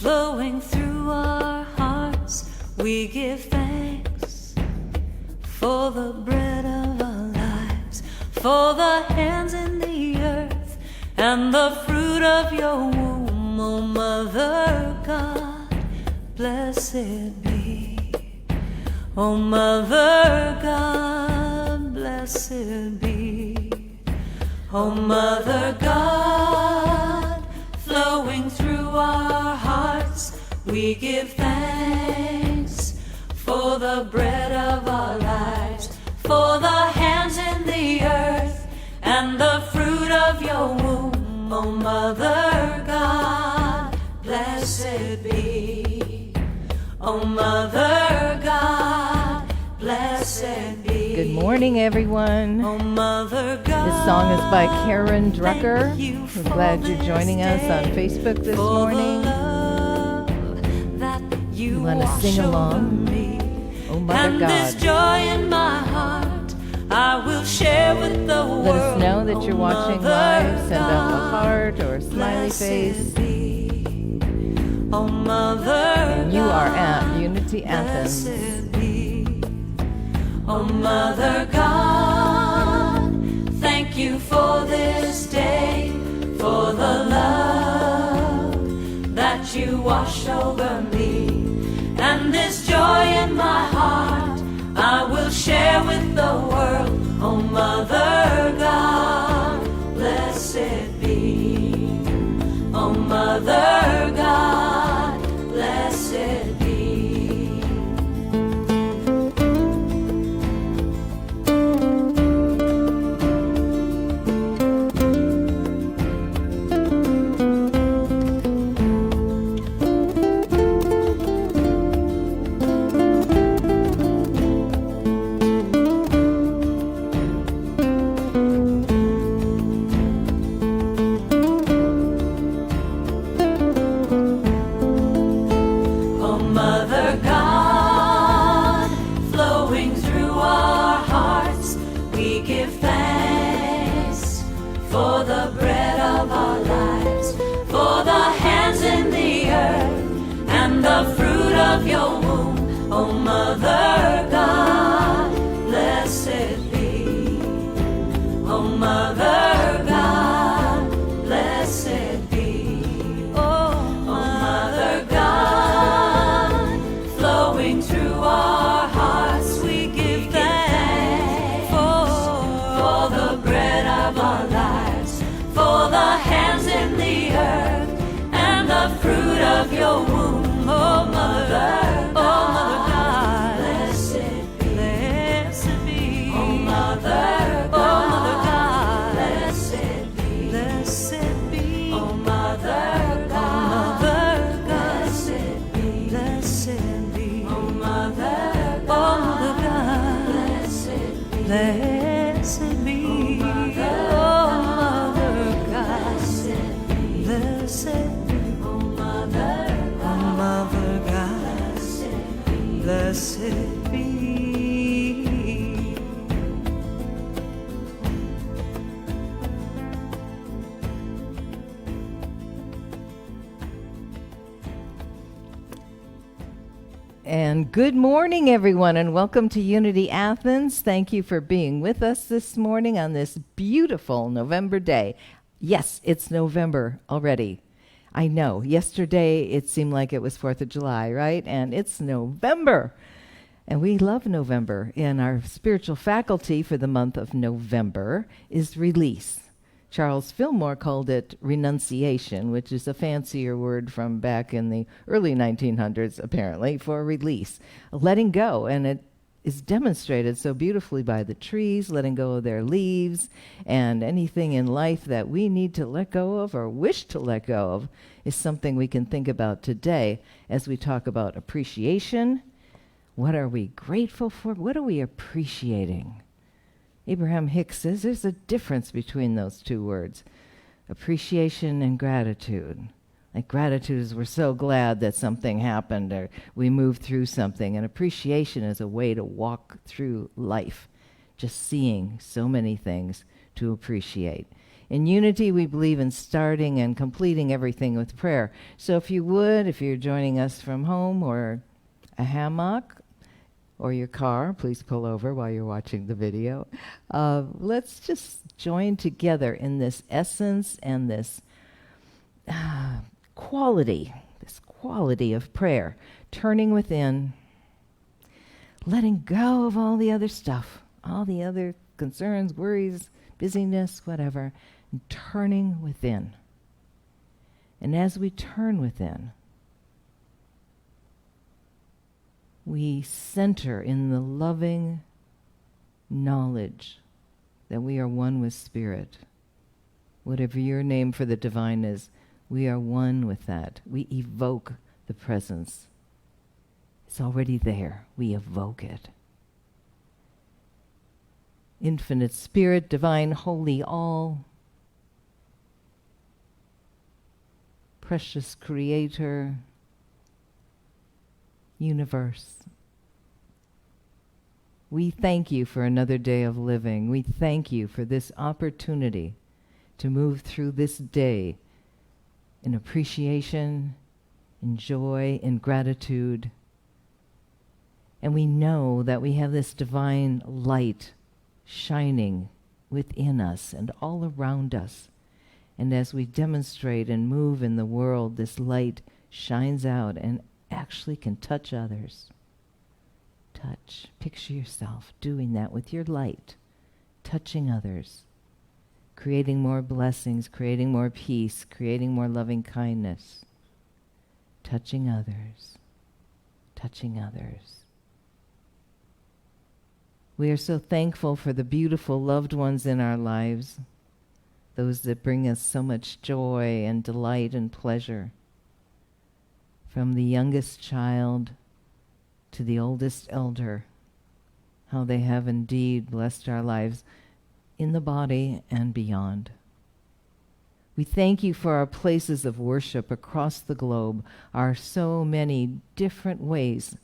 flowing through our hearts. We give thanks for the bread of our lives, for the hands in the earth and the fruit of your womb, O Mother God, blessed be. O Mother God, blessed be. O Mother God, flowing through our hearts, we give thanks for the bread of our lives, for the hands in the earth and the fruit of your womb, O Mother God, blessed be. O Mother God, blessed be. Good morning, everyone. O Mother God, this song is by Karen Drucker. We're glad you're joining us on Facebook this morning. You want to sing along? Oh, Mother God. This joy in my heart I will share with the world. Let us know that you're watching live. Send up a heart or a smiley face. Oh, Mother, and you are at Unity Athens. Oh, Mother God, thank you for this day, for the love that you wash over me. And this joy in my heart I will share with the world. Oh, Mother God, blessed be. Oh, Mother God, blessed be. Of your womb, oh Mother God, blessed be. Oh Mother God, blessed be. Oh Mother God, flowing through our hearts, we give thanks for the bread of our lives, for the hands in the earth and the fruit of your womb. Oh, Mother God, blessed be, blessed be. Oh, Mother God, blessed be, blessed be. Oh, Mother God, blessed be, blessed be. Oh, Mother God, blessed be, blessed be. Oh, Mother God, blessed be. Oh, Mother God, blessed be. And good morning, everyone, and welcome to Unity Athens. Thank you for being with us this morning on this beautiful November day. Yes, it's November already. I know. Yesterday, it seemed like it was 4th of July, right? And it's November. And we love November. And our spiritual faculty for the month of November is release. Charles Fillmore called it renunciation, which is a fancier word from back in the early 1900s, apparently, for release. Letting go. And it is demonstrated so beautifully by the trees, letting go of their leaves, and anything in life that we need to let go of or wish to let go of is something we can think about today as we talk about appreciation. What are we grateful for? What are we appreciating? Abraham Hicks says there's a difference between those two words, appreciation and gratitude. Like gratitude is we're so glad that something happened or we moved through something. And appreciation is a way to walk through life, just seeing so many things to appreciate. In Unity, we believe in starting and completing everything with prayer. So if you're joining us from home or a hammock or your car, please pull over while you're watching the video. Let's just join together in this essence and this quality of prayer, turning within, letting go of all the other stuff, all the other concerns, worries, busyness, whatever, and turning within. And as we turn within, we center in the loving knowledge that we are one with Spirit. Whatever your name for the divine is, we are one with that. We evoke the presence. It's already there. We evoke it. Infinite Spirit, divine, holy, all, precious Creator, universe. We thank you for another day of living. We thank you for this opportunity to move through this day in appreciation, in joy, in gratitude. And we know that we have this divine light shining within us and all around us. And as we demonstrate and move in the world, this light shines out and actually can touch others. Touch. Picture yourself doing that with your light, touching others, creating more blessings, creating more peace, creating more loving kindness, touching others, touching others. We are so thankful for the beautiful loved ones in our lives, those that bring us so much joy and delight and pleasure. From the youngest child to the oldest elder, how they have indeed blessed our lives in the body and beyond. We thank you for our places of worship across the globe, our so many different ways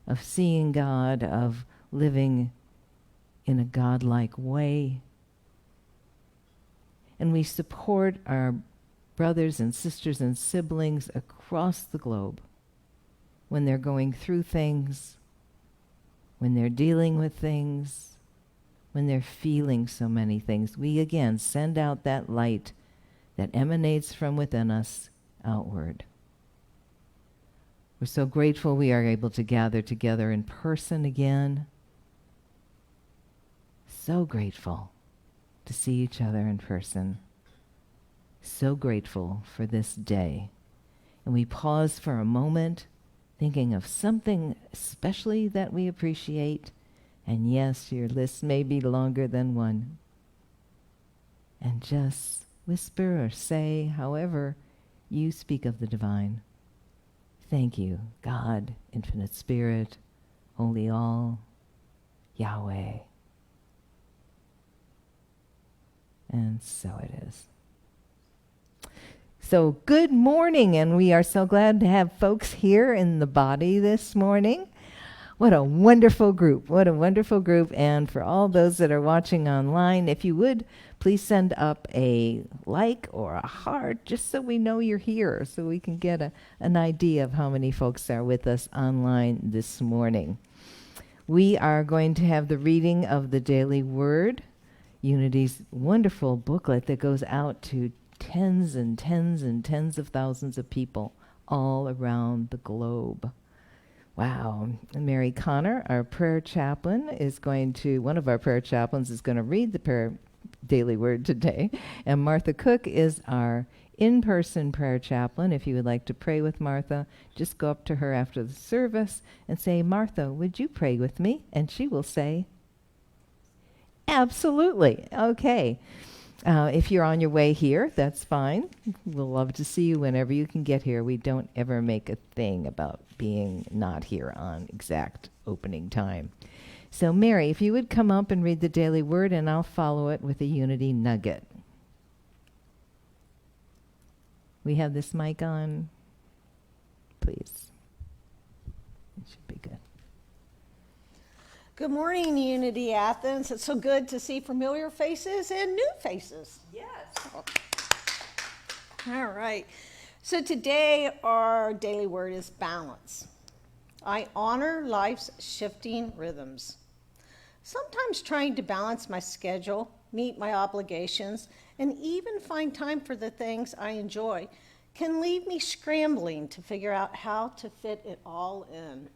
of seeing God, of living in a God-like way. And we support our brothers and sisters and siblings across the globe when they're going through things, when they're dealing with things, when they're feeling so many things. We again send out that light that emanates from within us outward. We're so grateful we are able to gather together in person again. So grateful to see each other in person. So grateful for this day. And we pause for a moment, thinking of something especially that we appreciate. And yes, your list may be longer than one. And just whisper or say, however you speak of the divine. Thank you, God, Infinite Spirit, Holy All, Yahweh. And so it is. So good morning, and we are so glad to have folks here in the body this morning. What a wonderful group. What a wonderful group. And for all those that are watching online, if you would, please send up a like or a heart just so we know you're here, so we can get an idea of how many folks are with us online this morning. We are going to have the reading of the Daily Word, Unity's wonderful booklet that goes out to tens and tens and tens of thousands of people all around the globe. Wow. Mary Connor, our prayer chaplain, one of our prayer chaplains is going to read the Daily Word today. And Martha Cook is our in-person prayer chaplain. If you would like to pray with Martha, just go up to her after the service and say, Martha, would you pray with me? And she will say, absolutely. Okay. If you're on your way here, that's fine. We'll love to see you whenever you can get here. We don't ever make a thing about being not here on exact opening time. So Mary, if you would come up and read the Daily Word, and I'll follow it with a Unity nugget. We have this mic on, please. It should be good. Good morning, Unity Athens. It's so good to see familiar faces and new faces. Yes. All right. So today our daily word is balance. I honor life's shifting rhythms. Sometimes trying to balance my schedule, meet my obligations, and even find time for the things I enjoy can leave me scrambling to figure out how to fit it all in.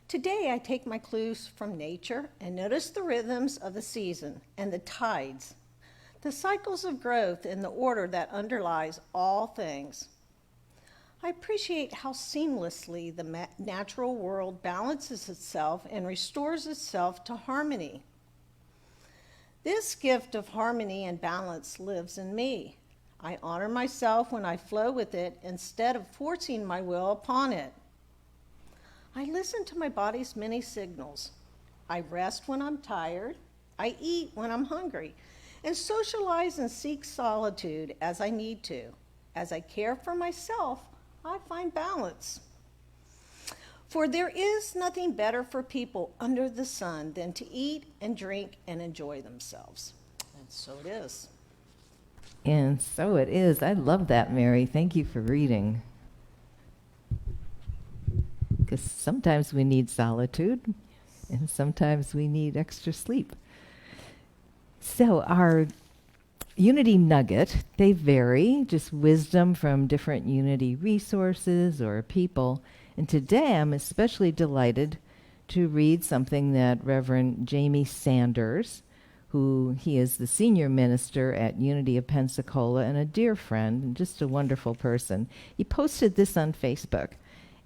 Today I take my clues from nature and notice the rhythms of the season and the tides, the cycles of growth and the order that underlies all things. I appreciate how seamlessly the natural world balances itself and restores itself to harmony. This gift of harmony and balance lives in me. I honor myself when I flow with it instead of forcing my will upon it. I listen to my body's many signals. I rest when I'm tired. I eat when I'm hungry, and socialize and seek solitude as I need to. As I care for myself, I find balance. For there is nothing better for people under the sun than to eat and drink and enjoy themselves. And so it is. And so it is. I love that, Mary. Thank you for reading. Because sometimes we need solitude, and sometimes we need extra sleep. So our Unity nugget, they vary, just wisdom from different Unity resources or people. And today I'm especially delighted to read something that Reverend Jamie Sanders, who he is the senior minister at Unity of Pensacola and a dear friend and just a wonderful person. He posted this on Facebook.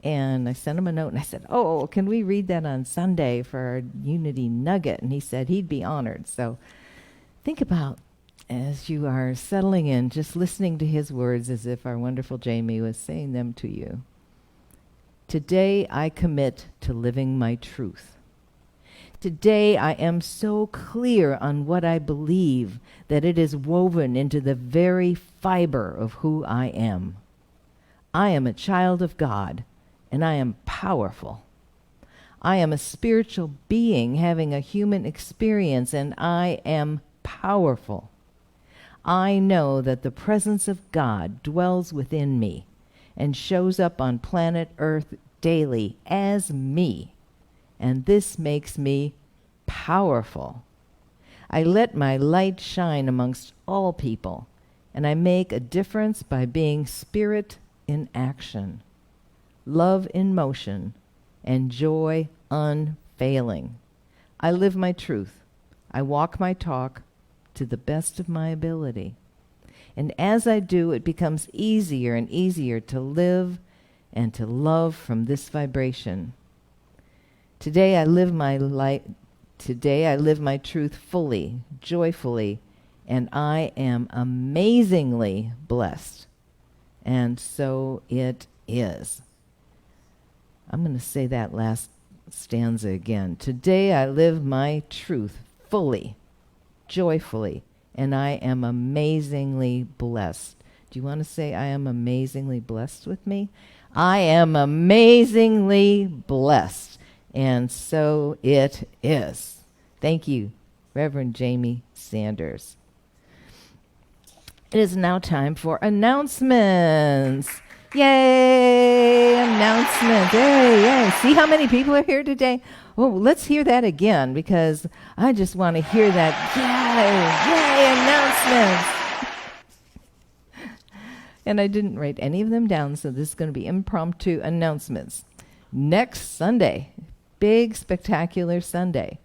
And I sent him a note and I said, oh, can we read that on Sunday for our Unity nugget? And he said he'd be honored. So think about, as you are settling in, just listening to his words as if our wonderful Jamie was saying them to you. Today I commit to living my truth. Today I am so clear on what I believe that it is woven into the very fiber of who I am. I am a child of God, and I am powerful. I am a spiritual being having a human experience, and I am powerful. I know that the presence of God dwells within me and shows up on planet Earth daily as me, and this makes me powerful. I let my light shine amongst all people, and I make a difference by being spirit in action, love in motion, and joy unfailing. I live my truth. I walk my talk to the best of my ability. And as I do, it becomes easier and easier to live and to love from this vibration. Today I live my truth fully, joyfully, and I am amazingly blessed. And so it is. I'm going to say that last stanza again. Today I live my truth fully, joyfully, and I am amazingly blessed. Do you want to say I am amazingly blessed with me? I am amazingly blessed, and so it is. Thank you, Reverend Jamie Sanders. It is now time for announcements. Yay! Announcements. Yay! See how many people are here today? Oh, let's hear that again because I just want to hear that. Yay! Announcements. And I didn't write any of them down, so this is going to be impromptu announcements. Next Sunday, big spectacular Sunday,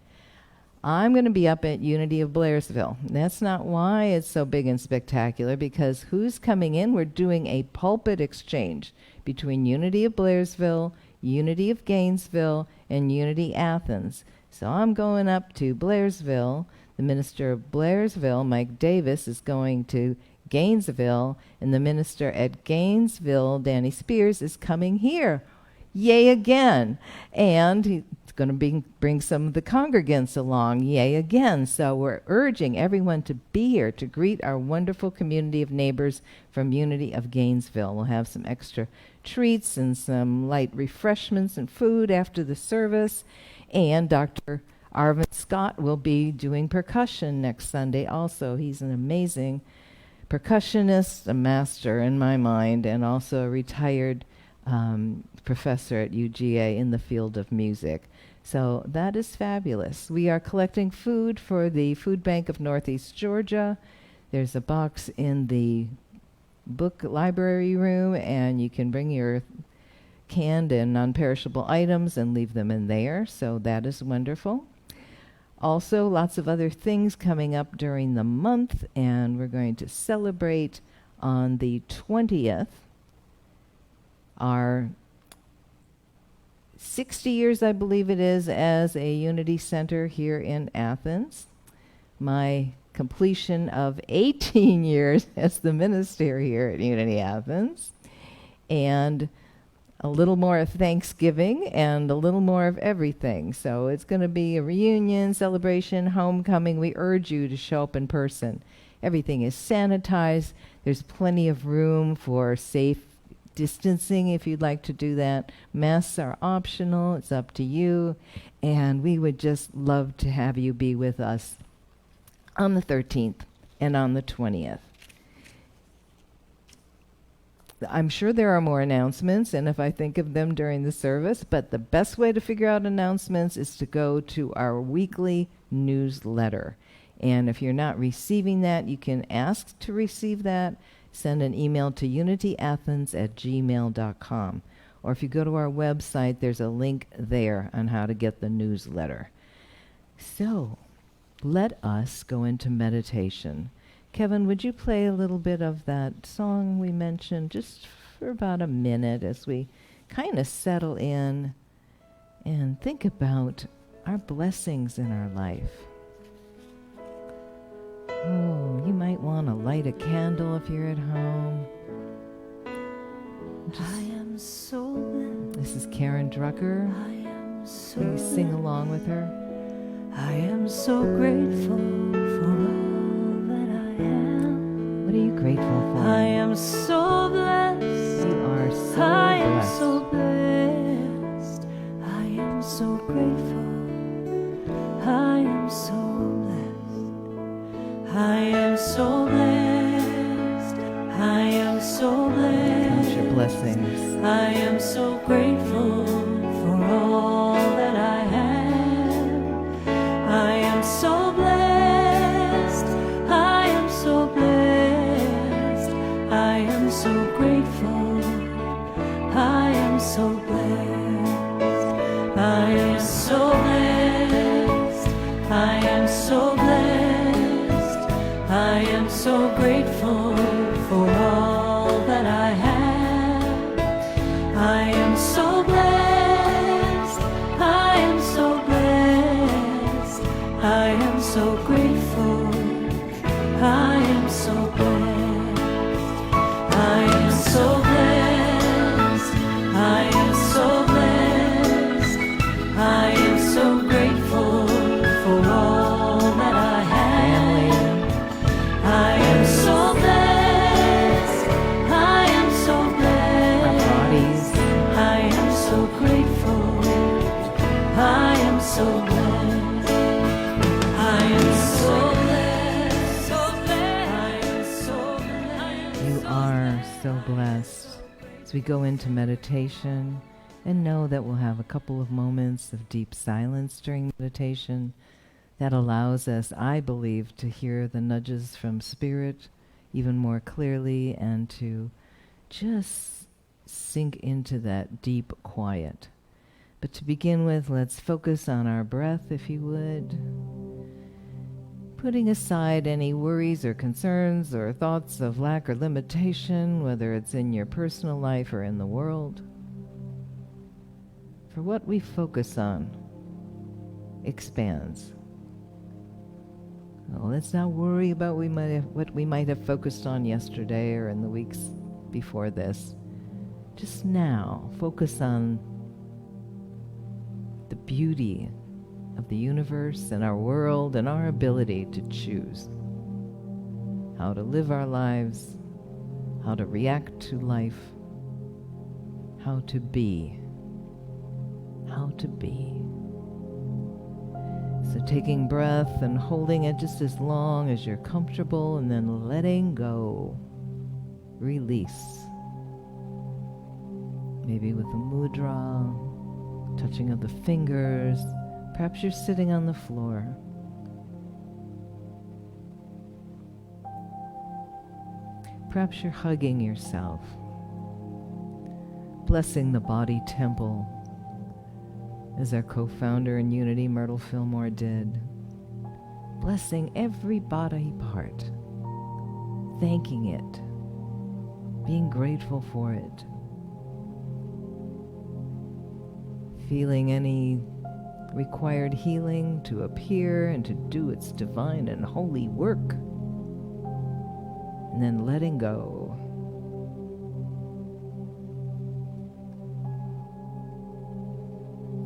I'm going to be up at Unity of Blairsville. That's not why it's so big and spectacular, because who's coming in? We're doing a pulpit exchange between Unity of Blairsville, Unity of Gainesville, and Unity Athens. So I'm going up to Blairsville. The minister of Blairsville, Mike Davis, is going to Gainesville, and the minister at Gainesville, Danny Spears, is coming here. Yay again. And he's going to bring some of the congregants along. Yay again. So we're urging everyone to be here to greet our wonderful community of neighbors from Unity of Gainesville. We'll have some extra treats and some light refreshments and food after the service. And Dr. Arvin Scott will be doing percussion next Sunday also. He's an amazing percussionist, a master in my mind, and also a retired professor at UGA in the field of music. So that is fabulous. We are collecting food for the Food Bank of Northeast Georgia. There's a box in the book library room, and you can bring your canned and non-perishable items and leave them in there. So that is wonderful. Also, lots of other things coming up during the month, and we're going to celebrate on the 20th our 60 years, I believe it is, as a Unity Center here in Athens. My completion of 18 years as the minister here at Unity Athens, and a little more of Thanksgiving and a little more of everything. So it's going to be a reunion, celebration, homecoming. We urge you to show up in person. Everything is sanitized. There's plenty of room for safe distancing if you'd like to do that. Masks are optional. It's up to you. And we would just love to have you be with us on the 13th and on the 20th. I'm sure there are more announcements, and if I think of them during the service, but the best way to figure out announcements is to go to our weekly newsletter. And if you're not receiving that, you can ask to receive that. Send an email to unityathens@gmail.com. Or if you go to our website, there's a link there on how to get the newsletter. So, let us go into meditation. Kevin, would you play a little bit of that song we mentioned just for about a minute as we kind of settle in and think about our blessings in our life? Oh, you might want to light a candle if you're at home. I am so blessed. This is Karen Drucker. I am so Will you sing along with her? I am so grateful for all that I am. What are you grateful for? I am so blessed. You are so I am blessed. so blessed. I am so grateful. I am so blessed. I am so blessed. I am so blessed. Count your blessings. I am so grateful for all that I have. I am so blessed. I am so blessed. I am so grateful. I am so blessed. I am so blessed. I am so blessed. I am so grateful for all that I have. I am so blessed. I am so blessed. I am so grateful. I am so blessed. I am so blessed. I am so blessed. I am so grateful for all that I have. I am so blessed. I am so blessed. Our bodies. I am so grateful. I am so blessed. I am so blessed. So blessed. I am so blessed. You are so blessed. As we go into meditation, and know that we'll have a couple of moments of deep silence during meditation that allows us, I believe, to hear the nudges from Spirit even more clearly and to just sink into that deep quiet. But to begin with, let's focus on our breath, if you would. Putting aside any worries or concerns or thoughts of lack or limitation, whether it's in your personal life or in the world. For what we focus on expands. Well, let's not worry about what we might have focused on yesterday or in the weeks before this. Just now, focus on the beauty of the universe and our world and our ability to choose how to live our lives, how to react to life, how to be. How to be. So taking breath and holding it just as long as you're comfortable, and then letting go. Release. Maybe with a mudra, touching of the fingers. Perhaps you're sitting on the floor. Perhaps you're hugging yourself. Blessing the body temple, as our co-founder in Unity, Myrtle Fillmore, did. Blessing every body part. Thanking it. Being grateful for it. Feeling any required healing to appear and to do its divine and holy work. And then letting go.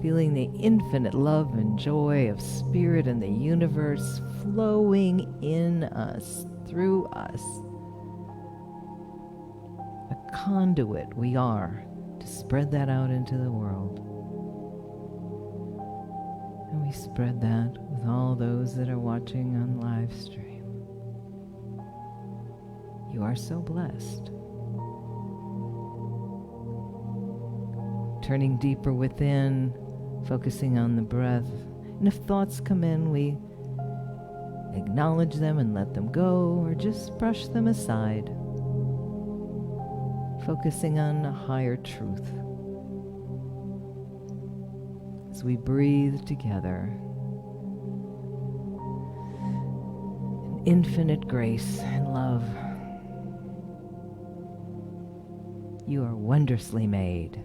Feeling the infinite love and joy of spirit and the universe flowing in us, through us. A conduit we are to spread that out into the world. And we spread that with all those that are watching on live stream. You are so blessed. Turning deeper within, focusing on the breath. And if thoughts come in, we acknowledge them and let them go, or just brush them aside. Focusing on a higher truth. As we breathe together, in infinite grace and love. You are wondrously made.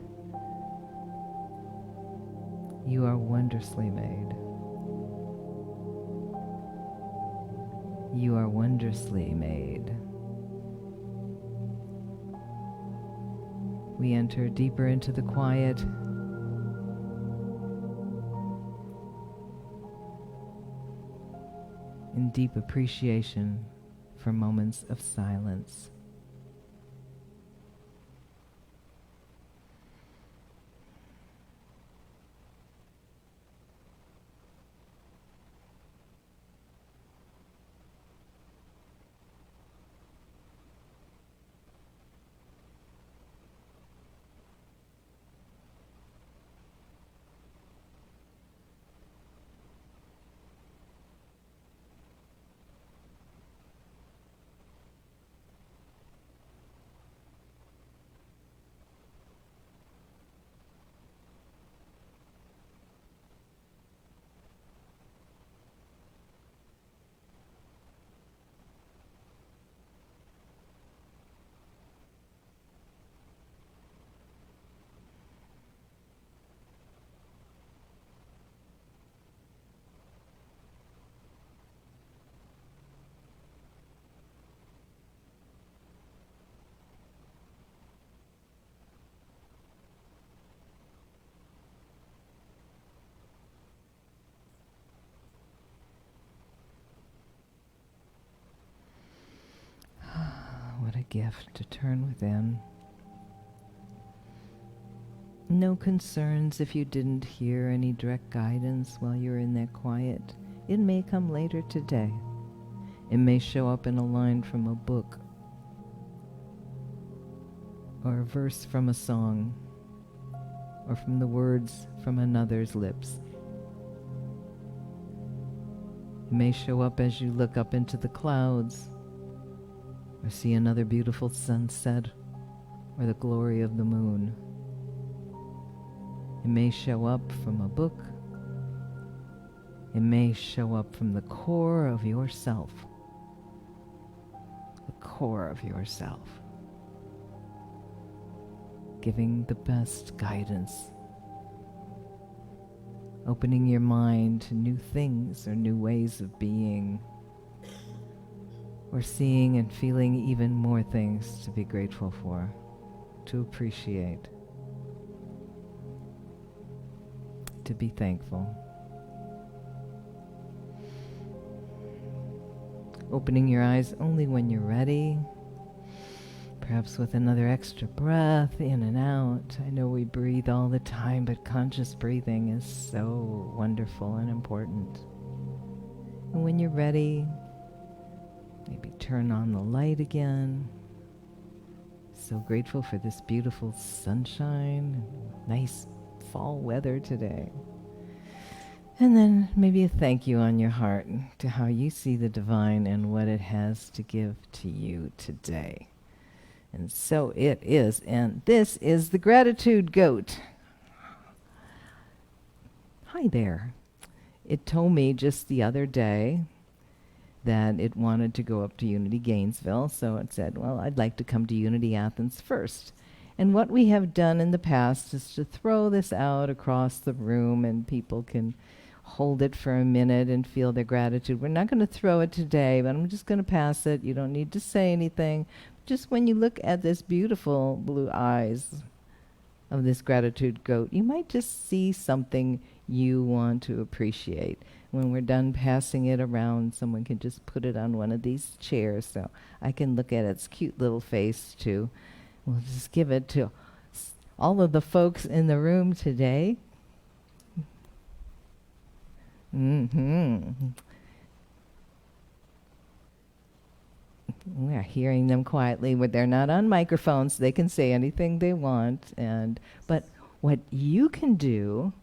You are wondrously made. You are wondrously made. We enter deeper into the quiet. In deep appreciation for moments of silence. What a gift to turn within. No concerns if you didn't hear any direct guidance while you're in that quiet. It may come later today. It may show up in a line from a book or a verse from a song or from the words from another's lips. It may show up as you look up into the clouds or see another beautiful sunset or the glory of the moon. It may show up from a book. It may show up from the core of yourself. The core of yourself. Giving the best guidance. Opening your mind to new things or new ways of being. Or seeing and feeling even more things to be grateful for, to appreciate, to be thankful. Opening your eyes only when you're ready, perhaps with another extra breath in and out. I know we breathe all the time, but conscious breathing is so wonderful and important. And when you're ready, maybe turn on the light again. So grateful for this beautiful sunshine, nice fall weather today. And then maybe a thank you on your heart to how you see the divine and what it has to give to you today. And so it is. And this is the Gratitude Goat. Hi there. It told me just the other day that it wanted to go up to Unity Gainesville, so it said, well, I'd like to come to Unity Athens first. And what we have done in the past is to throw this out across the room and people can hold it for a minute and feel their gratitude. We're not going to throw it today, but I'm just going to pass it. You don't need to say anything. Just when you look at this beautiful blue eyes of this gratitude goat, you might just see something you want to appreciate. When we're done passing it around, someone can just put it on one of these chairs so I can look at its cute little face too. We'll just give it to all of the folks in the room today. Mm-hmm. We're hearing them quietly, but they're not on microphones. They can say anything they want. But what you can do,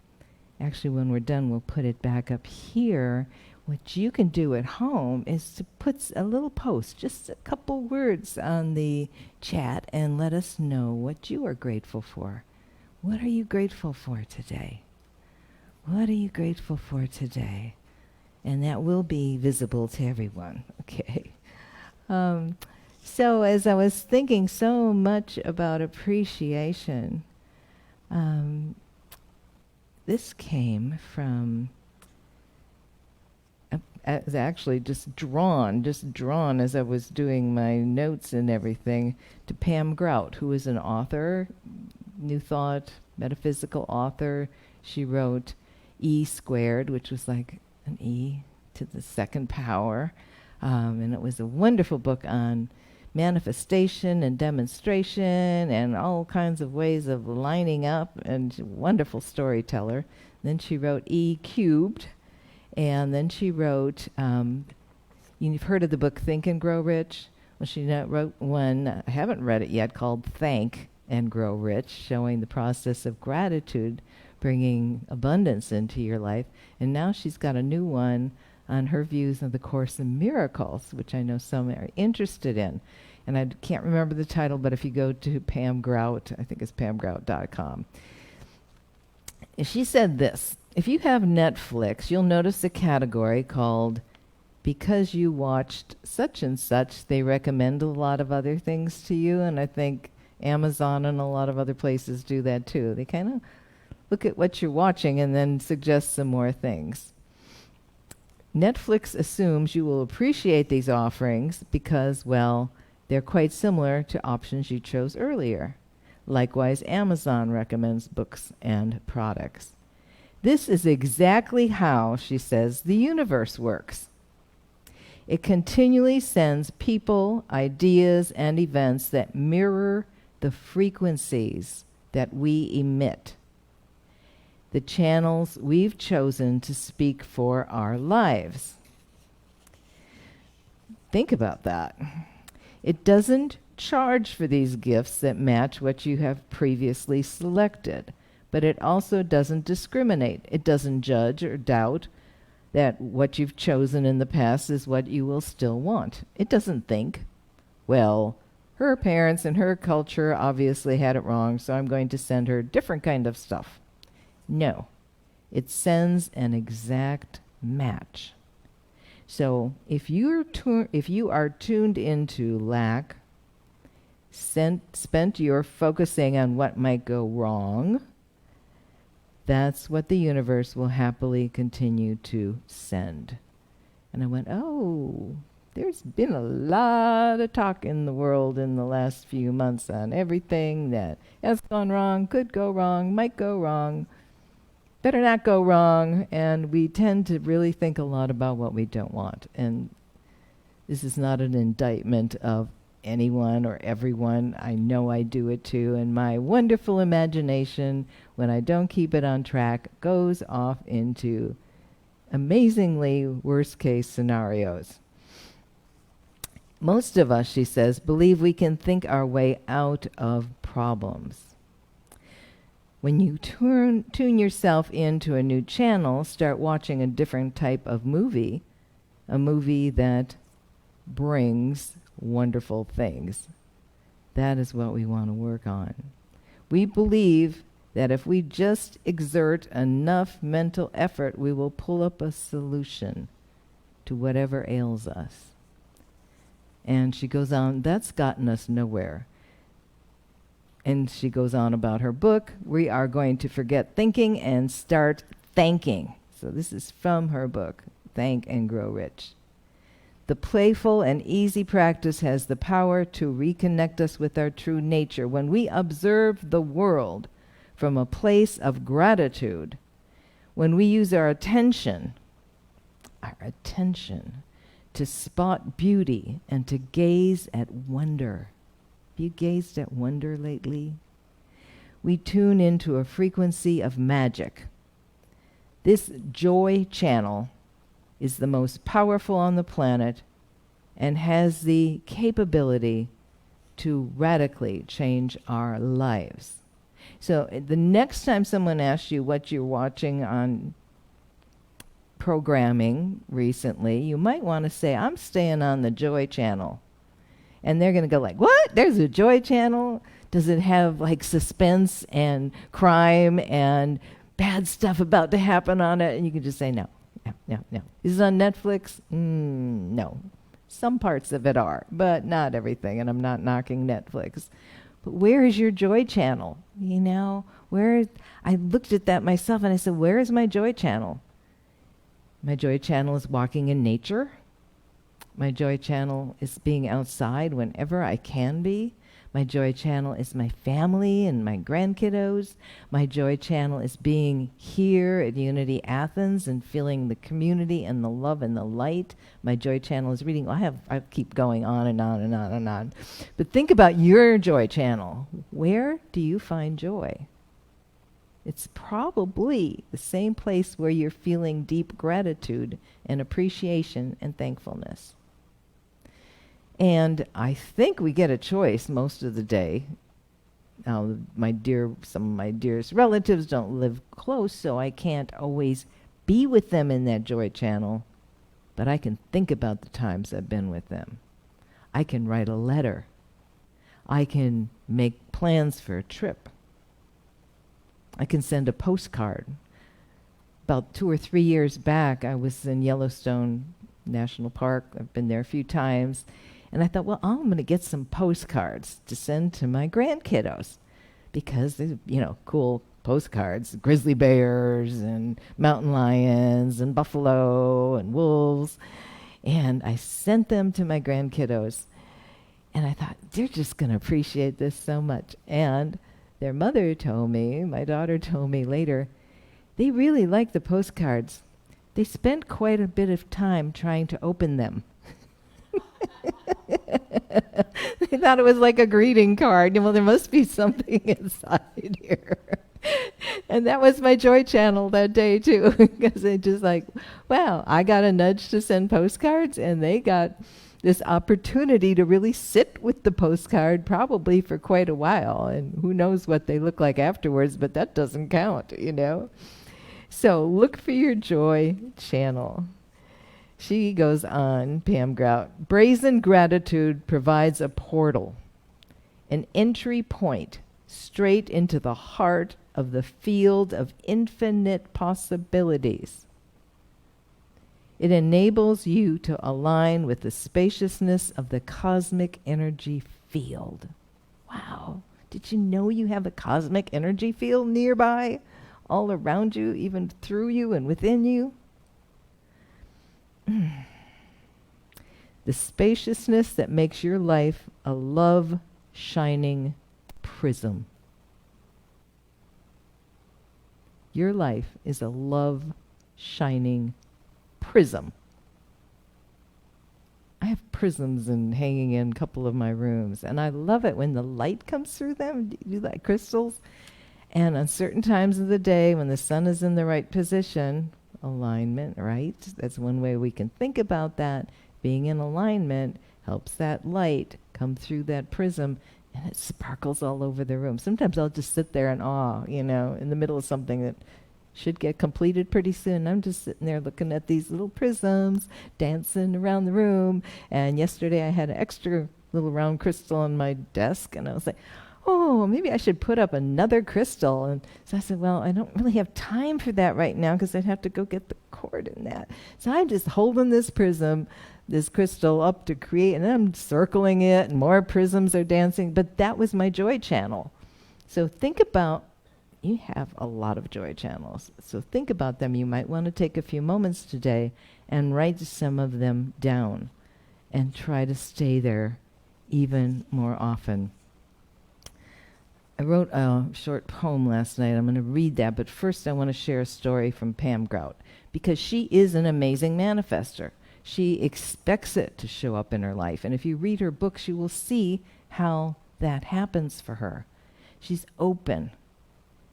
actually when we're done, we'll put it back up here. What you can do at home is to put a little post, just a couple words on the chat, and let us know what you are grateful for. What are you grateful for today? What are you grateful for today? And that will be visible to everyone, okay? So as I was thinking so much about appreciation, this came from, actually just drawn as I was doing my notes and everything, to Pam Grout, who is an author, New Thought, metaphysical author. She wrote E Squared, which was like an E to the second power. And it was a wonderful book on manifestation and demonstration and all kinds of ways of lining up, and wonderful storyteller. Then she wrote E Cubed, and then she wrote, you've heard of the book Think and Grow Rich? Well, she wrote one, I haven't read it yet, called Thank and Grow Rich, showing the process of gratitude, bringing abundance into your life. And now she's got a new one on her views of the Course in Miracles, which I know some are interested in. And I can't remember the title, but if you go to Pam Grout, I think it's pamgrout.com. She said this: if you have Netflix, you'll notice a category called Because You Watched Such and Such. They recommend a lot of other things to you, and I think Amazon and a lot of other places do that too. They kind of look at what you're watching and then suggest some more things. Netflix assumes you will appreciate these offerings because, well, they're quite similar to options you chose earlier. Likewise, Amazon recommends books and products. This is exactly how, she says, the universe works. It continually sends people, ideas, and events that mirror the frequencies that we emit, the channels we've chosen to speak for our lives. Think about that. It doesn't charge for these gifts that match what you have previously selected, but it also doesn't discriminate. It doesn't judge or doubt that what you've chosen in the past is what you will still want. It doesn't think, well, her parents and her culture obviously had it wrong, so I'm going to send her different kind of stuff. No, it sends an exact match. So if you are tuned into lack, spent your focusing on what might go wrong, that's what the universe will happily continue to send. And I went, oh, there's been a lot of talk in the world in the last few months on everything that has gone wrong, could go wrong, might go wrong, better not go wrong, and we tend to really think a lot about what we don't want. And this is not an indictment of anyone or everyone. I know I do it too, and my wonderful imagination, when I don't keep it on track, goes off into amazingly worst case scenarios. Most of us, she says, believe we can think our way out of problems. When you tune yourself into a new channel, start watching a different type of movie, a movie that brings wonderful things. That is what we want to work on. We believe that if we just exert enough mental effort, we will pull up a solution to whatever ails us. And she goes on, that's gotten us nowhere. And she goes on about her book, we are going to forget thinking and start thanking. So this is from her book, Thank and Grow Rich. The playful and easy practice has the power to reconnect us with our true nature. When we observe the world from a place of gratitude, when we use our attention to spot beauty and to gaze at wonder. Have you gazed at wonder lately? We tune into a frequency of magic. This joy channel is the most powerful on the planet and has the capability to radically change our lives. So the next time someone asks you what you're watching on programming recently, you might want to say, I'm staying on the Joy Channel. And they're going to go like, what? There's a Joy Channel? Does it have like suspense and crime and bad stuff about to happen on it? And you can just say, no. Is it on Netflix? No. Some parts of it are, but not everything. And I'm not knocking Netflix. But where is your Joy Channel? You know, I looked at that myself and I said, where is my Joy Channel? My Joy Channel is walking in nature. My Joy Channel is being outside whenever I can be. My Joy Channel is my family and my grandkiddos. My Joy Channel is being here at Unity Athens and feeling the community and the love and the light. My Joy Channel is reading. I keep going on and on and on and on. But think about your Joy Channel. Where do you find joy? It's probably the same place where you're feeling deep gratitude and appreciation and thankfulness. And I think we get a choice most of the day. Now, some of my dearest relatives don't live close, so I can't always be with them in that Joy Channel, but I can think about the times I've been with them. I can write a letter. I can make plans for a trip. I can send a postcard. About 2 or 3 years back, I was in Yellowstone National Park. I've been there a few times. And I thought, well, I'm going to get some postcards to send to my grandkiddos because they're, cool postcards, grizzly bears and mountain lions and buffalo and wolves. And I sent them to my grandkiddos. And I thought, they're just going to appreciate this so much. And their mother told me, my daughter told me later, they really like the postcards. They spent quite a bit of time trying to open them. They thought it was like a greeting card. Well, there must be something inside here. And that was my Joy Channel that day, too, because they just like, wow, I got a nudge to send postcards, and they got this opportunity to really sit with the postcard probably for quite a while. And who knows what they look like afterwards, but that doesn't count, So look for your Joy Channel. She goes on, Pam Grout, brazen gratitude provides a portal, an entry point straight into the heart of the field of infinite possibilities. It enables you to align with the spaciousness of the cosmic energy field. Wow. Did you know you have a cosmic energy field nearby, all around you, even through you and within you? The spaciousness that makes your life a love shining prism. Your life is a love shining prism. I have prisms hanging in a couple of my rooms, and I love it when the light comes through them. Do you like crystals? And on certain times of the day when the sun is in the right position, alignment, right? That's one way we can think about that. Being in alignment helps that light come through that prism, and it sparkles all over the room. Sometimes I'll just sit there in awe, in the middle of something that should get completed pretty soon. I'm just sitting there looking at these little prisms dancing around the room. And yesterday I had an extra little round crystal on my desk, and I was like, oh, maybe I should put up another crystal. And so I said, well, I don't really have time for that right now because I'd have to go get the cord in that. So I'm just holding this crystal up to create, and I'm circling it, and more prisms are dancing. But that was my joy channel. So think about, you have a lot of joy channels. So think about them. You might want to take a few moments today and write some of them down and try to stay there even more often. I wrote a short poem last night. I'm going to read that, but first I want to share a story from Pam Grout, because she is an amazing manifester. She expects it to show up in her life, and if you read her books, you will see how that happens for her. She's open.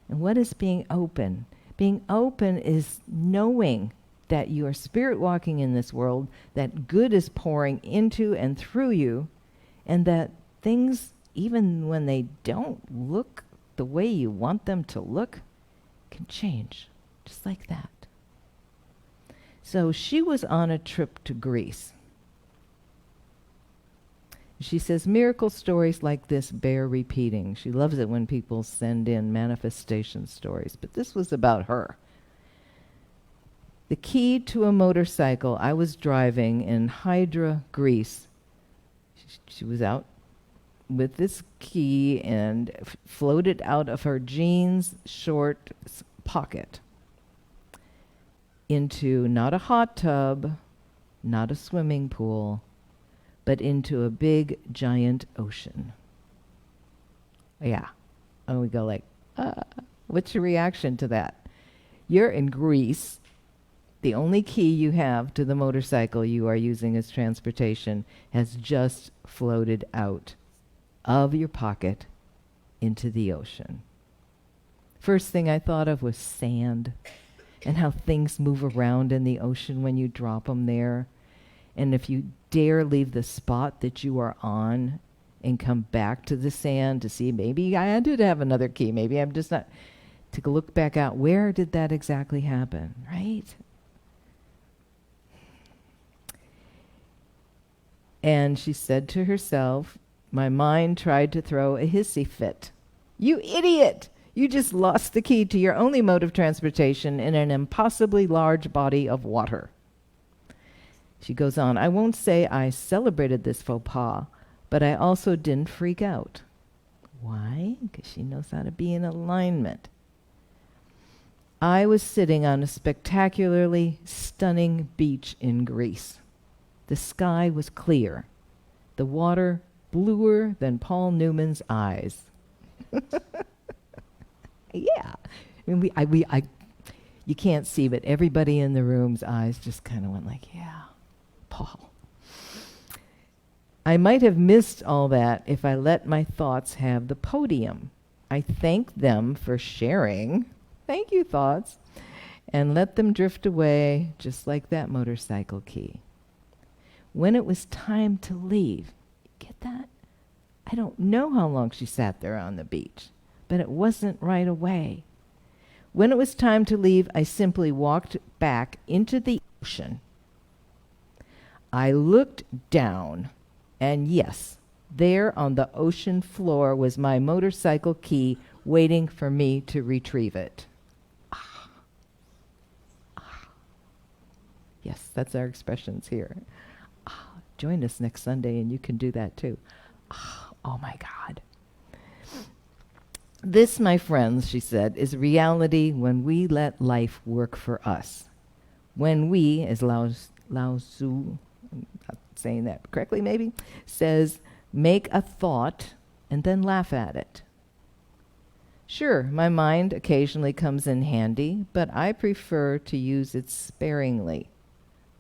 And what is being open? Being open is knowing that you are spirit walking in this world, that good is pouring into and through you, and that things, even when they don't look the way you want them to look, can change, just like that. So she was on a trip to Greece. She says, miracle stories like this bear repeating. She loves it when people send in manifestation stories, but this was about her. The key to a motorcycle. I was driving in Hydra, Greece. She was out with this key and floated out of her jeans short pocket into not a hot tub, not a swimming pool, but into a big, giant ocean. Yeah. And we go like, what's your reaction to that? You're in Greece. The only key you have to the motorcycle you are using as transportation has just floated out of your pocket into the ocean. First thing I thought of was sand and how things move around in the ocean when you drop them there. And if you dare leave the spot that you are on and come back to the sand to see, maybe I did have another key, maybe I'm just not, to look back out, where did that exactly happen, right? And she said to herself, my mind tried to throw a hissy fit. You idiot! You just lost the key to your only mode of transportation in an impossibly large body of water. She goes on, I won't say I celebrated this faux pas, but I also didn't freak out. Why? Because she knows how to be in alignment. I was sitting on a spectacularly stunning beach in Greece. The sky was clear. The water bluer than Paul Newman's eyes. Yeah. I mean, you can't see, but everybody in the room's eyes just kind of went like, yeah, Paul. I might have missed all that if I let my thoughts have the podium. I thanked them for sharing. Thank you, thoughts. And let them drift away just like that motorcycle key. When it was time to leave, get that? I don't know how long she sat there on the beach, but it wasn't right away. When it was time to leave, I simply walked back into the ocean. I looked down, and yes, there on the ocean floor was my motorcycle key waiting for me to retrieve it. Yes, that's our expressions here. Join us next Sunday and you can do that too. Oh my God. This, my friends, she said, is reality when we let life work for us. When we, as Lao Tzu, I'm not saying that correctly maybe, says, make a thought and then laugh at it. Sure, my mind occasionally comes in handy, but I prefer to use it sparingly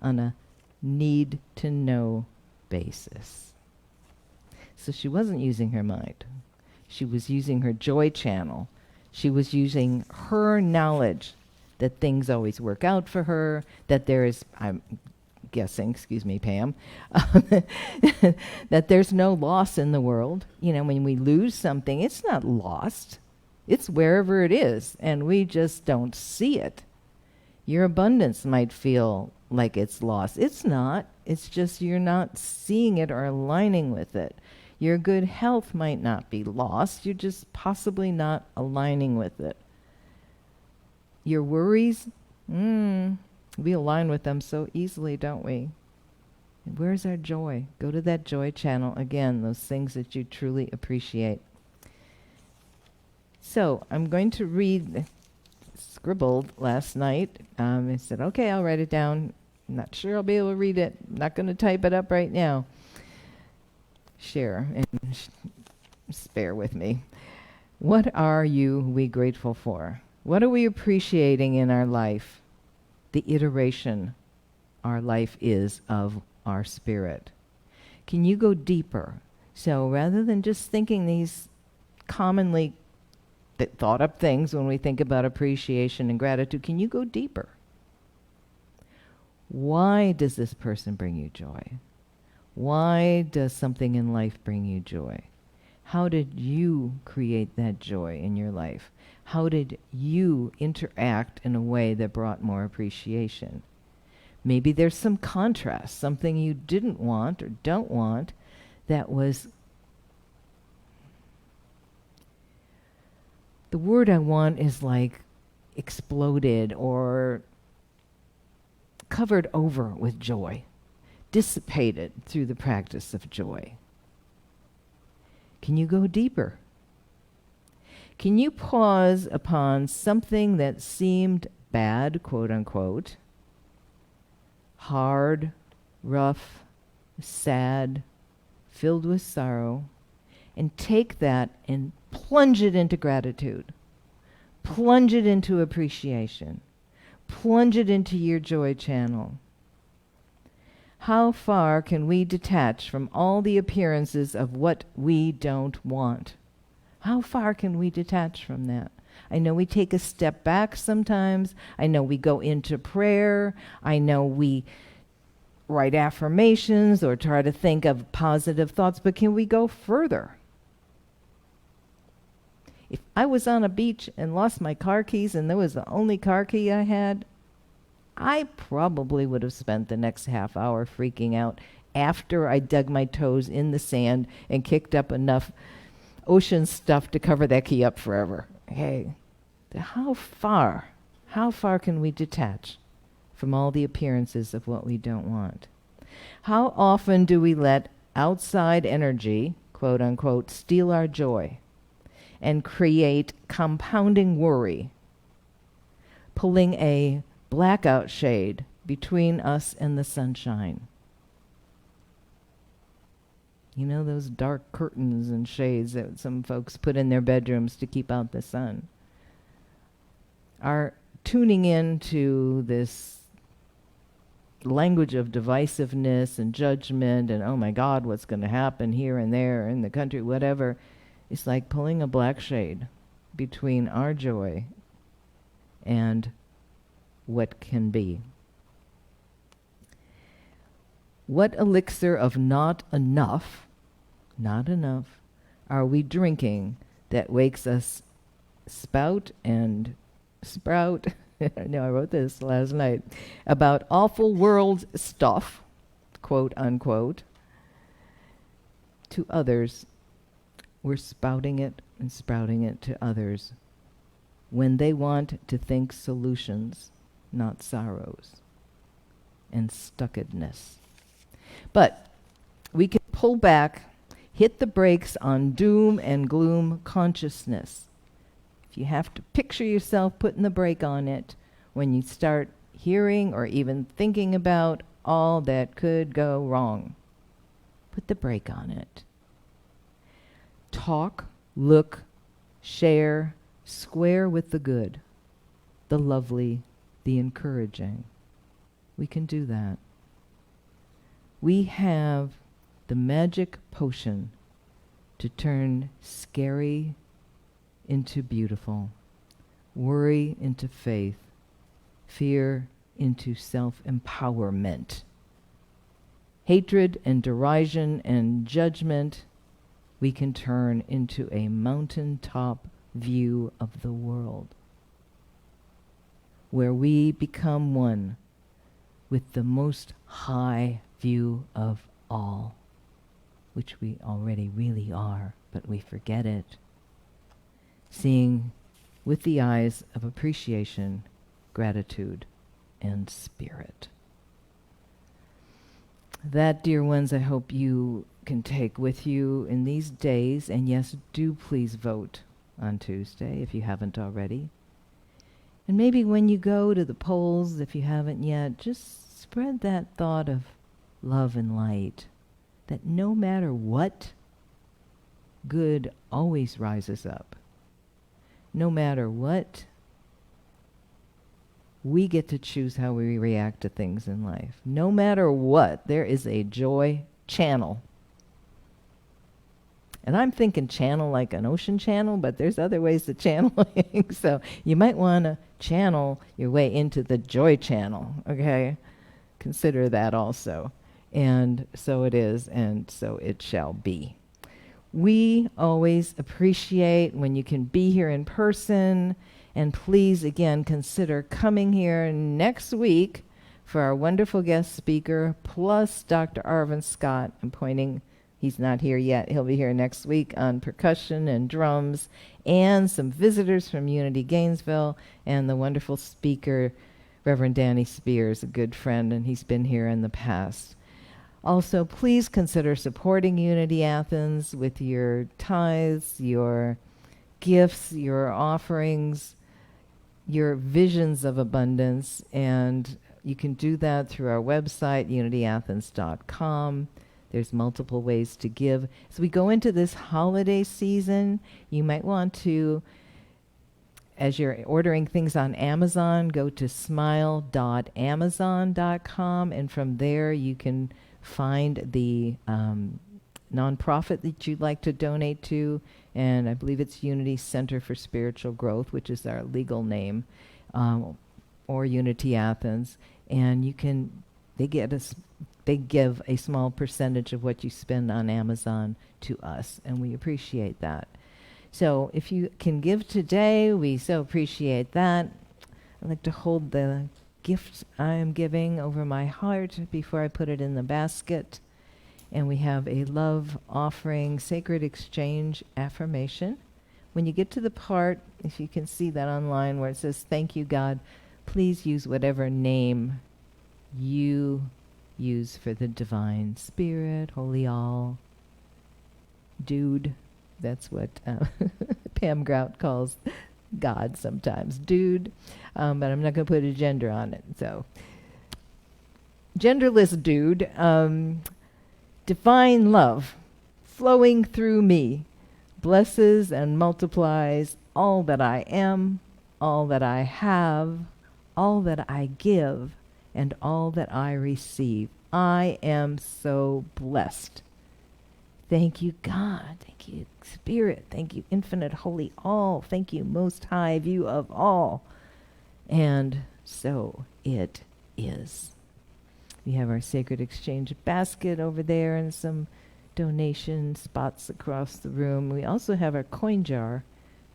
on a need-to-know basis. So she wasn't using her mind. She was using her joy channel. She was using her knowledge that things always work out for her, that there is, I'm guessing, excuse me, Pam, that there's no loss in the world. You know, when we lose something, it's not lost. It's wherever it is, and we just don't see it. Your abundance might feel like it's lost. It's not. It's just you're not seeing it or aligning with it. Your good health might not be lost. You're just possibly not aligning with it. Your worries, we align with them so easily, don't we? And where's our joy? Go to that joy channel again, those things that you truly appreciate. So I'm going to read, scribbled last night. I said, okay, I'll write it down. I'm not sure I'll be able to read it. I'm not going to type it up right now. Share and bear with me. What are we grateful for? What are we appreciating in our life? The iteration our life is of our spirit. Can you go deeper? So rather than just thinking these commonly thought up things when we think about appreciation and gratitude, can you go deeper? Why does this person bring you joy? Why does something in life bring you joy? How did you create that joy in your life? How did you interact in a way that brought more appreciation? Maybe there's some contrast, something you didn't want or don't want that was, the word I want is like exploded or covered over with joy, dissipated through the practice of joy. Can you go deeper? Can you pause upon something that seemed bad, quote unquote, hard, rough, sad, filled with sorrow, and take that and plunge it into gratitude, plunge it into appreciation, plunge it into your joy channel? How far can we detach from all the appearances of what we don't want? How far can we detach from that? I know we take a step back sometimes. I know we go into prayer. I know we write affirmations or try to think of positive thoughts, but can we go further? If I was on a beach and lost my car keys and that was the only car key I had, I probably would have spent the next half hour freaking out after I dug my toes in the sand and kicked up enough ocean stuff to cover that key up forever. Hey, how far can we detach from all the appearances of what we don't want? How often do we let outside energy, quote unquote, steal our joy and create compounding worry, pulling a blackout shade between us and the sunshine? You know, those dark curtains and shades that some folks put in their bedrooms to keep out the sun. Are tuning into this language of divisiveness and judgment and, oh my God, what's going to happen here and there in the country, whatever. It's like pulling a black shade between our joy and what can be. What elixir of not enough, are we drinking that wakes us spout and sprout? No, I wrote this last night about awful world stuff, quote unquote, to others. We're spouting it and sprouting it to others when they want to think solutions, not sorrows and stuckedness. But we can pull back, hit the brakes on doom and gloom consciousness. If you have to picture yourself putting the brake on it when you start hearing or even thinking about all that could go wrong, put the brake on it. Talk, look, share, square with the good, the lovely, the encouraging. We can do that. We have the magic potion to turn scary into beautiful, worry into faith, fear into self-empowerment. Hatred and derision and judgment we can turn into a mountaintop view of the world, where we become one with the most high view of all, which we already really are, but we forget it. Seeing with the eyes of appreciation, gratitude, and spirit. That, dear ones, I hope you can take with you in these days. And yes, do please vote on Tuesday if you haven't already. And maybe when you go to the polls, if you haven't yet, just spread that thought of love and light, that no matter what, good always rises up. No matter what, we get to choose how we react to things in life. No matter what, there is a joy channel. And I'm thinking channel like an ocean channel, but there's other ways to channel things. So you might want to channel your way into the joy channel, okay? Consider that also. And so it is, and so it shall be. We always appreciate when you can be here in person. And please, again, consider coming here next week for our wonderful guest speaker, plus Dr. Arvin Scott. I'm pointing, he's not here yet. He'll be here next week on percussion and drums, and some visitors from Unity Gainesville, and the wonderful speaker, Reverend Danny Spears, a good friend, and he's been here in the past. Also, please consider supporting Unity Athens with your tithes, your gifts, your offerings, your visions of abundance, and you can do that through our website, unityathens.com. There's multiple ways to give. As we go into this holiday season, you might want to, as you're ordering things on Amazon, go to smile.amazon.com, and from there you can find the nonprofit that you'd like to donate to, and I believe it's Unity Center for Spiritual Growth, which is our legal name, or Unity Athens, and you can, they give a small percentage of what you spend on Amazon to us, and we appreciate that. So if you can give today, we so appreciate that. I'd like to hold the gift I am giving over my heart before I put it in the basket. And we have a love offering, sacred exchange affirmation. When you get to the part, if you can see that online, where it says, "Thank you, God," please use whatever name you use for the divine spirit, holy all, dude. That's what Pam Grout calls God sometimes, dude. But I'm not going to put a gender on it. So, genderless dude. Divine love flowing through me blesses and multiplies all that I am, all that I have, all that I give, and all that I receive. I am so blessed. Thank you, God. Thank you, Spirit. Thank you, Infinite Holy All. Thank you, Most High View of All. And so it is. We have our Sacred Exchange basket over there and some donation spots across the room. We also have our coin jar,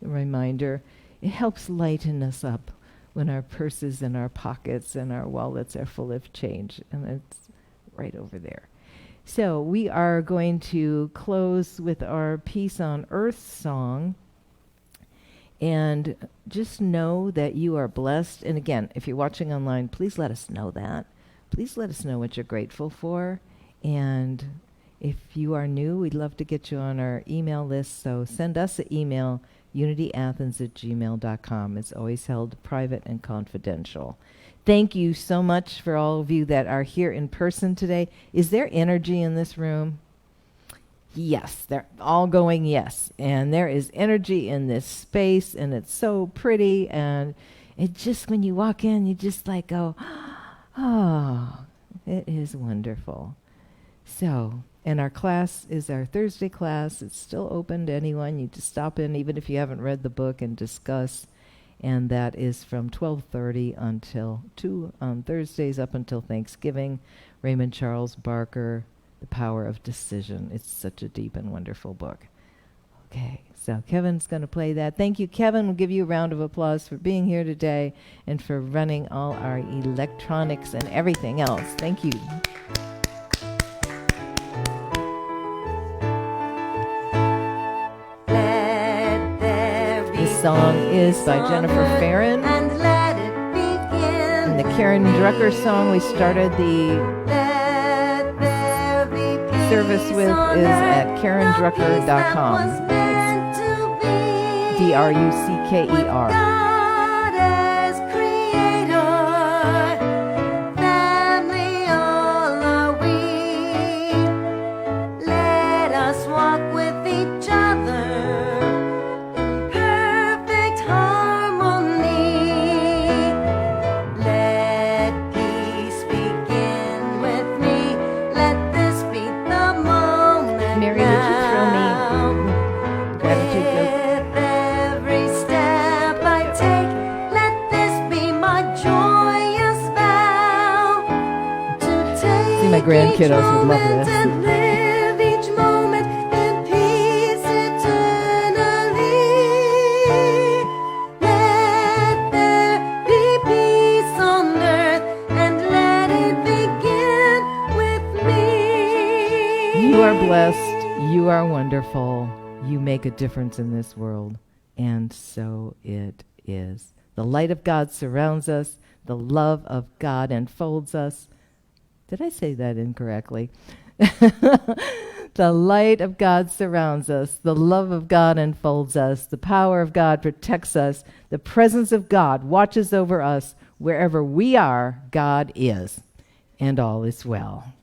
a reminder. It helps lighten us up when our purses and our pockets and our wallets are full of change. And it's right over there. So we are going to close with our Peace on Earth song. And just know that you are blessed. And again, if you're watching online, please let us know that. Please let us know what you're grateful for. And if you are new, we'd love to get you on our email list. So send us an email, unityathens@gmail.com. It's always held private and confidential. Thank you so much for all of you that are here in person today. Is there energy in this room? Yes, they're all going yes. And there is energy in this space, and it's so pretty. And it just, when you walk in, you just like go, oh, it is wonderful. So, and our class is our Thursday class. It's still open to anyone. You just stop in, even if you haven't read the book, and discuss. and that is from 12:30 until 2 on Thursdays up until Thanksgiving. Raymond Charles Barker, The Power of Decision. It's such a deep and wonderful book. Okay, so Kevin's going to play that. Thank you, Kevin. We'll give you a round of applause for being here today and for running all our electronics and everything else. Thank you. This song is by Jennifer Farron. And the Karen Drucker song we started the service with is at karendrucker.com. It's Drucker. God as creator, family all are we. Let us walk with each other in perfect harmony. Let peace begin with me. Let this be the moment. Mary, would you throw me gratitude book? With every step I take, let this be my joyous vow to take See, my grandkiddos would love each moment this. and live each moment in peace eternally. Let there be peace on earth and let it begin with me. You are blessed. You are wonderful. You make a difference in this world. And so it is. The light of God surrounds us. The love of God enfolds us. Did I say that incorrectly? The light of God surrounds us. The love of God enfolds us. The power of God protects us. The presence of God watches over us. Wherever we are, God is. And all is well.